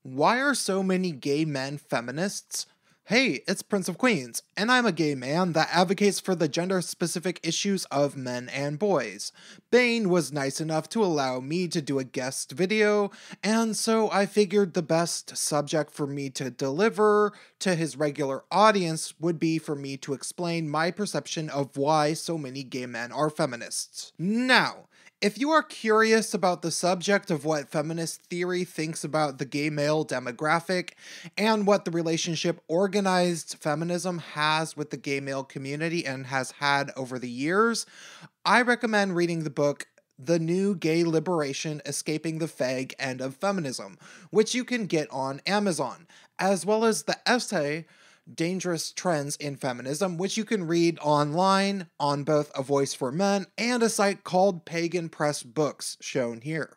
Why are so many gay men feminists? Hey, it's Prince of Queens, and I'm a gay man that advocates for the gender-specific issues of men and boys. Bane was nice enough to allow me to do a guest video, and so I figured the best subject for me to deliver to his regular audience would be for me to explain my perception of why so many gay men are feminists. Now, if you are curious about the subject of what feminist theory thinks about the gay male demographic and what the relationship organized feminism has with the gay male community and has had over the years, I recommend reading the book The New Gay Liberation: Escaping the Fag End of Feminism, which you can get on Amazon, as well as the essay Dangerous Trends in Feminism, which you can read online on both A Voice for Men and a site called Pagan Press Books, shown here.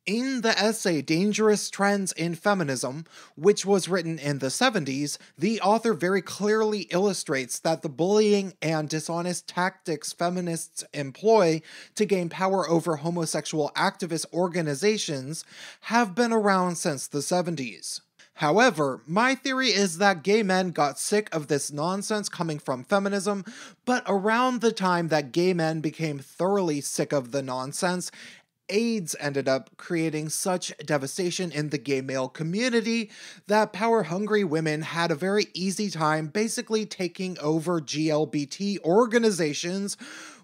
In the essay Dangerous Trends in Feminism, which was written in the 70s, the author very clearly illustrates that the bullying and dishonest tactics feminists employ to gain power over homosexual activist organizations have been around since the 70s. However, my theory is that gay men got sick of this nonsense coming from feminism, but around the time that gay men became thoroughly sick of the nonsense, AIDS ended up creating such devastation in the gay male community that power-hungry women had a very easy time basically taking over GLBT organizations,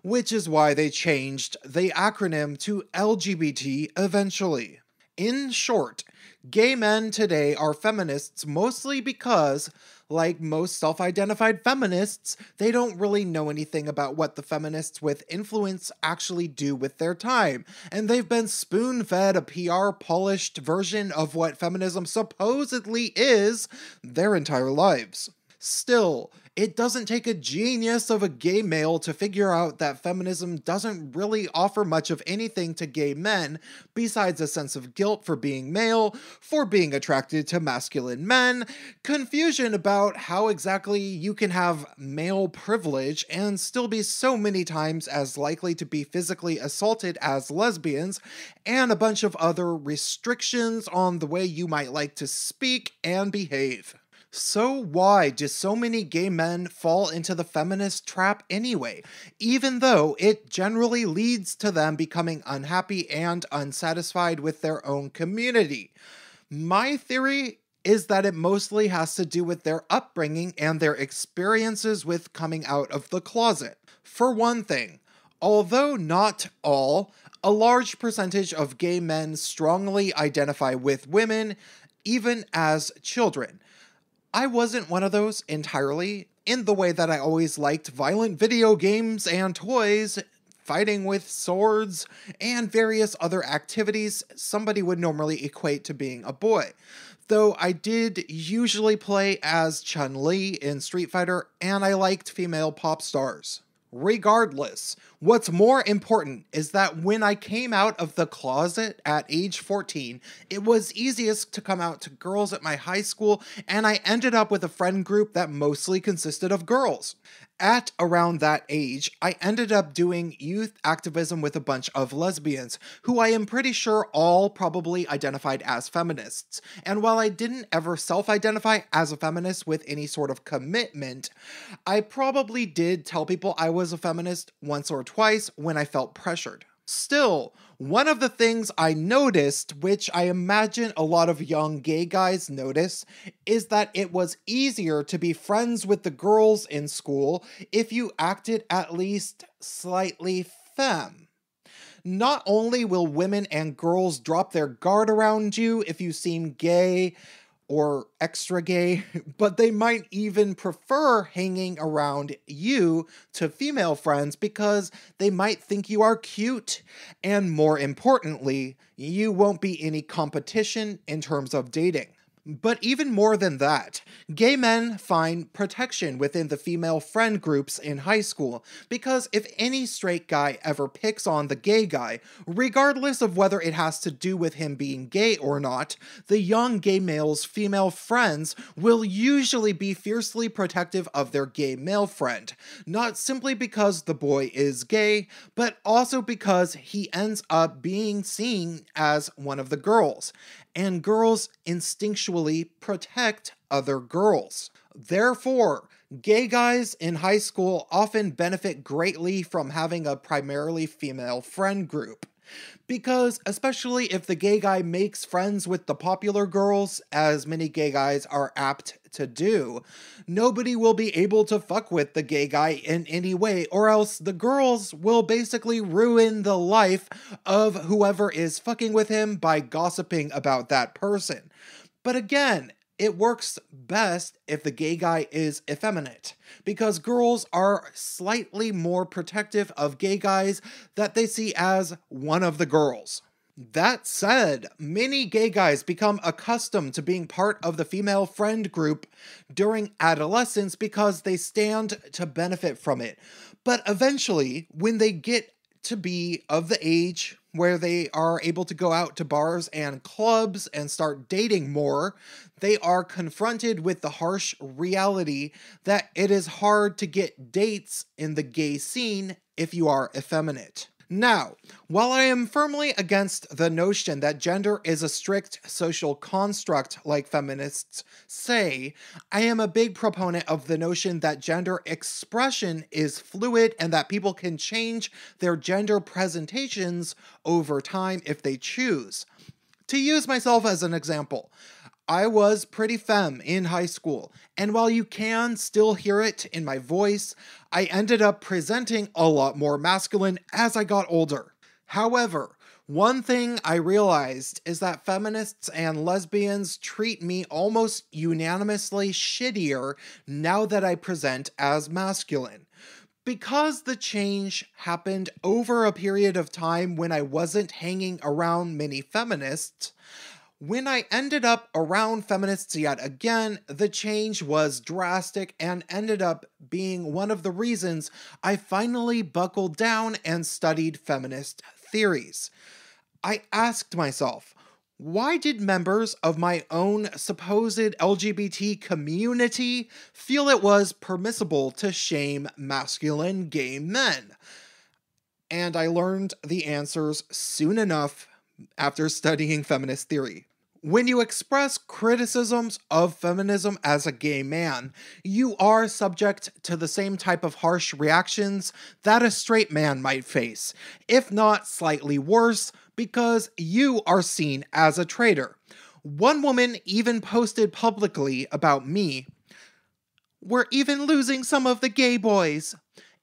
which is why they changed the acronym to LGBT eventually. In short, gay men today are feminists mostly because, like most self-identified feminists, they don't really know anything about what the feminists with influence actually do with their time, and they've been spoon-fed a PR-polished version of what feminism supposedly is their entire lives. Still, it doesn't take a genius of a gay male to figure out that feminism doesn't really offer much of anything to gay men besides a sense of guilt for being male, for being attracted to masculine men, confusion about how exactly you can have male privilege and still be so many times as likely to be physically assaulted as lesbians, and a bunch of other restrictions on the way you might like to speak and behave. So why do so many gay men fall into the feminist trap anyway, even though it generally leads to them becoming unhappy and unsatisfied with their own community? My theory is that it mostly has to do with their upbringing and their experiences with coming out of the closet. For one thing, although not all, a large percentage of gay men strongly identify with women, even as children. I wasn't one of those entirely, in the way that I always liked violent video games and toys, fighting with swords, and various other activities somebody would normally equate to being a boy. Though I did usually play as Chun-Li in Street Fighter, and I liked female pop stars. Regardless, what's more important is that when I came out of the closet at age 14, it was easiest to come out to girls at my high school, and I ended up with a friend group that mostly consisted of girls. At around that age, I ended up doing youth activism with a bunch of lesbians, who I am pretty sure all probably identified as feminists. And while I didn't ever self-identify as a feminist with any sort of commitment, I probably did tell people I was a feminist once or twice when I felt pressured. Still, one of the things I noticed, which I imagine a lot of young gay guys notice, is that it was easier to be friends with the girls in school if you acted at least slightly femme. Not only will women and girls drop their guard around you if you seem gay or extra gay, but they might even prefer hanging around you to female friends because they might think you are cute, and more importantly, you won't be any competition in terms of dating. But even more than that, gay men find protection within the female friend groups in high school, because if any straight guy ever picks on the gay guy, regardless of whether it has to do with him being gay or not, the young gay male's female friends will usually be fiercely protective of their gay male friend, not simply because the boy is gay, but also because he ends up being seen as one of the girls, and girls instinctually protect other girls. Therefore, gay guys in high school often benefit greatly from having a primarily female friend group. Because, especially if the gay guy makes friends with the popular girls, as many gay guys are apt to do, nobody will be able to fuck with the gay guy in any way, or else the girls will basically ruin the life of whoever is fucking with him by gossiping about that person. But again, it works best if the gay guy is effeminate, because girls are slightly more protective of gay guys that they see as one of the girls. That said, many gay guys become accustomed to being part of the female friend group during adolescence because they stand to benefit from it. But eventually, when they get to be of the age where they are able to go out to bars and clubs and start dating more, they are confronted with the harsh reality that it is hard to get dates in the gay scene if you are effeminate. Now, while I am firmly against the notion that gender is a strict social construct like feminists say, I am a big proponent of the notion that gender expression is fluid and that people can change their gender presentations over time if they choose. To use myself as an example, I was pretty femme in high school, and while you can still hear it in my voice, I ended up presenting a lot more masculine as I got older. However, one thing I realized is that feminists and lesbians treat me almost unanimously shittier now that I present as masculine. Because the change happened over a period of time when I wasn't hanging around many feminists, when I ended up around feminists yet again, the change was drastic and ended up being one of the reasons I finally buckled down and studied feminist theories. I asked myself, why did members of my own supposed LGBT community feel it was permissible to shame masculine gay men? And I learned the answers soon enough after studying feminist theory. When you express criticisms of feminism as a gay man, you are subject to the same type of harsh reactions that a straight man might face, if not slightly worse, because you are seen as a traitor. One woman even posted publicly about me, "We're even losing some of the gay boys,"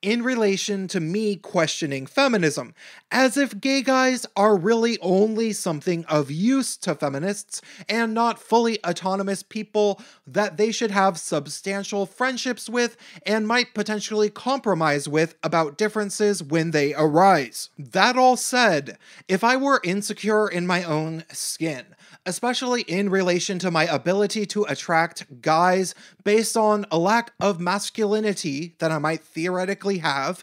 in relation to me questioning feminism, as if gay guys are really only something of use to feminists and not fully autonomous people that they should have substantial friendships with and might potentially compromise with about differences when they arise. That all said, if I were insecure in my own skin, especially in relation to my ability to attract guys based on a lack of masculinity that I might theoretically have,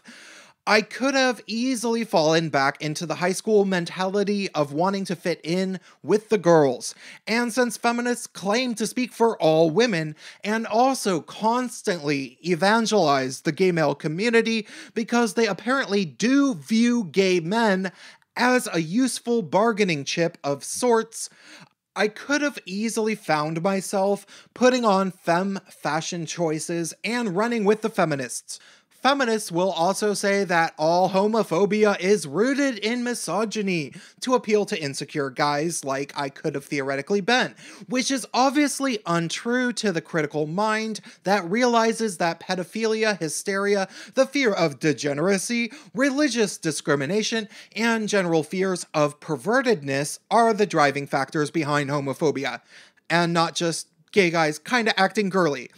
I could have easily fallen back into the high school mentality of wanting to fit in with the girls. And since feminists claim to speak for all women and also constantly evangelize the gay male community because they apparently do view gay men as a useful bargaining chip of sorts, I could have easily found myself putting on femme fashion choices and running with the feminists. Feminists will also say that all homophobia is rooted in misogyny to appeal to insecure guys like I could have theoretically been, which is obviously untrue to the critical mind that realizes that pedophilia, hysteria, the fear of degeneracy, religious discrimination, and general fears of pervertedness are the driving factors behind homophobia, and not just gay guys kinda acting girly.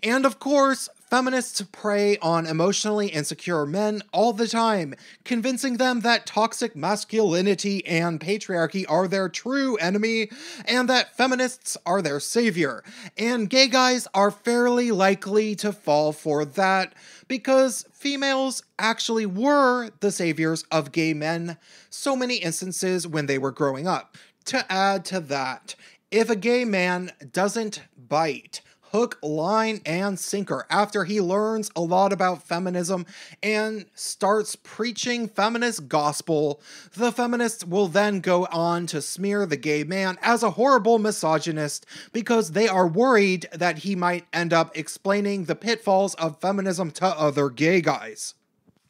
And of course, Feminists prey on emotionally insecure men all the time, convincing them that toxic masculinity and patriarchy are their true enemy, and that feminists are their savior. And gay guys are fairly likely to fall for that, because females actually were the saviors of gay men so many instances when they were growing up. To add to that, if a gay man doesn't bite hook, line, and sinker after he learns a lot about feminism and starts preaching feminist gospel, the feminists will then go on to smear the gay man as a horrible misogynist because they are worried that he might end up explaining the pitfalls of feminism to other gay guys.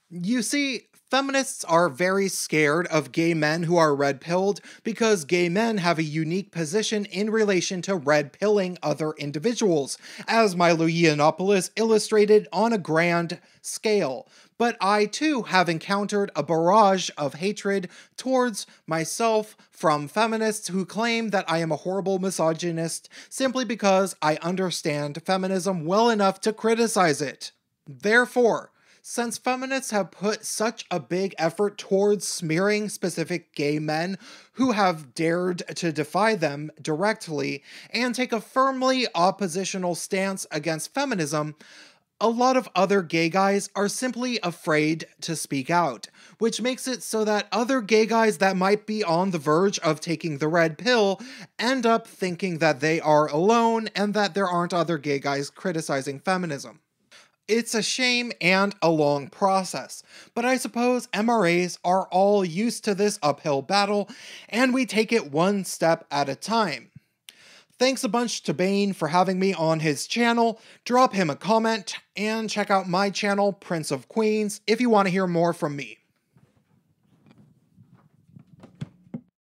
You see, feminists are very scared of gay men who are red-pilled because gay men have a unique position in relation to red-pilling other individuals, as Milo Yiannopoulos illustrated on a grand scale. But I too have encountered a barrage of hatred towards myself from feminists who claim that I am a horrible misogynist simply because I understand feminism well enough to criticize it. Therefore, since feminists have put such a big effort towards smearing specific gay men who have dared to defy them directly and take a firmly oppositional stance against feminism, a lot of other gay guys are simply afraid to speak out, which makes it so that other gay guys that might be on the verge of taking the red pill end up thinking that they are alone and that there aren't other gay guys criticizing feminism. It's a shame and a long process, but I suppose MRAs are all used to this uphill battle, and we take it one step at a time. Thanks a bunch to Bane for having me on his channel. Drop him a comment, and check out my channel, Prince of Queens, if you want to hear more from me.